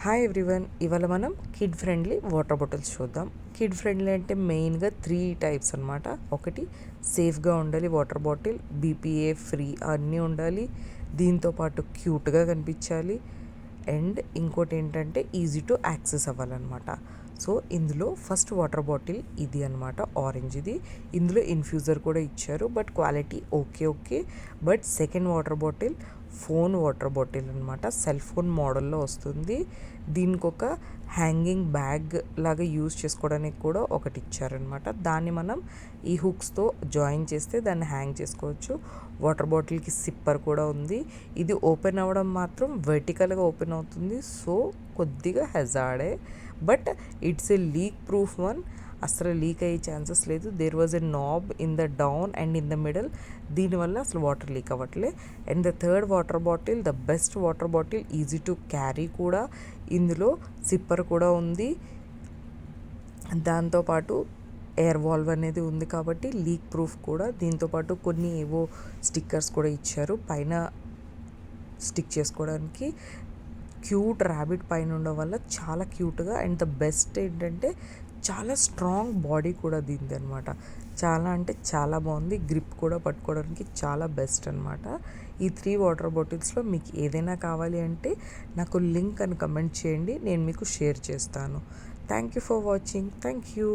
Hi everyone, ఇవాళ మనం kid friendly water bottles చూద్దాం. కిడ్ ఫ్రెండ్లీ అంటే మెయిన్గా 3 టైప్స్ అనమాట. ఒకటి సేఫ్గా ఉండాలి వాటర్ బాటిల్, బీపీఏ ఫ్రీ అన్నీ ఉండాలి, దీంతోపాటు క్యూట్గా కనిపించాలి, అండ్ ఇంకోటి ఏంటంటే ఈజీ టు యాక్సెస్ అవ్వాలన్నమాట. సో ఇందులో ఫస్ట్ వాటర్ బాటిల్ ఇది అనమాట, ఆరెంజ్ ఇది. ఇందులో ఇన్ఫ్యూజర్ కూడా ఇచ్చారు, but quality okay. But second water bottle phone water bottle అనమాట, సెల్ ఫోన్ మోడల్లో వస్తుంది. దీనికి ఒక హ్యాంగింగ్ బ్యాగ్ లాగా యూజ్ చేసుకోవడానికి కూడా ఒకటి ఇచ్చారనమాట. దాన్ని మనం ఈ హుక్స్తో జాయిన్ చేస్తే దాన్ని హ్యాంగ్ చేసుకోవచ్చు. వాటర్ బాటిల్కి సిప్పర్ కూడా ఉంది. ఇది ఓపెన్ అవ్వడం మాత్రం వర్టికల్గా ఓపెన్ అవుతుంది, సో కొద్దిగా హెజార్డే, but it's a leak proof one. అసలు లీక్ అయ్యే ఛాన్సెస్ లేదు. There was a knob in the down and in the middle, దీనివల్ల అసలు వాటర్ లీక్ అవ్వట్లే. And the third water bottle, the best water bottle, easy to carry కూడా. ఇందులో sipper కూడా ఉంది, దాంతోపాటు ఎయిర్ వాల్వ్ అనేది ఉంది కాబట్టి లీక్ ప్రూఫ్ కూడా. దీంతోపాటు కొన్ని ఏవో స్టిక్కర్స్ కూడా ఇచ్చారు పైన స్టిక్ చేసుకోవడానికి. క్యూట్ ర్యాబిట్ పైన ఉండడం వల్ల చాలా క్యూట్గా, అండ్ ద బెస్ట్ ఏంటంటే చాలా స్ట్రాంగ్ బాడీ కూడా దీనిది అనమాట. చాలా అంటే చాలా బాగుంది, గ్రిప్ కూడా పట్టుకోవడానికి చాలా బెస్ట్ అనమాట. ఈ 3 వాటర్ బాటిల్స్లో మీకు ఏదైనా కావాలి అంటే నాకు లింక్ అని కమెంట్ చేయండి, నేను మీకు షేర్ చేస్తాను. Thank you for watching. Thank you.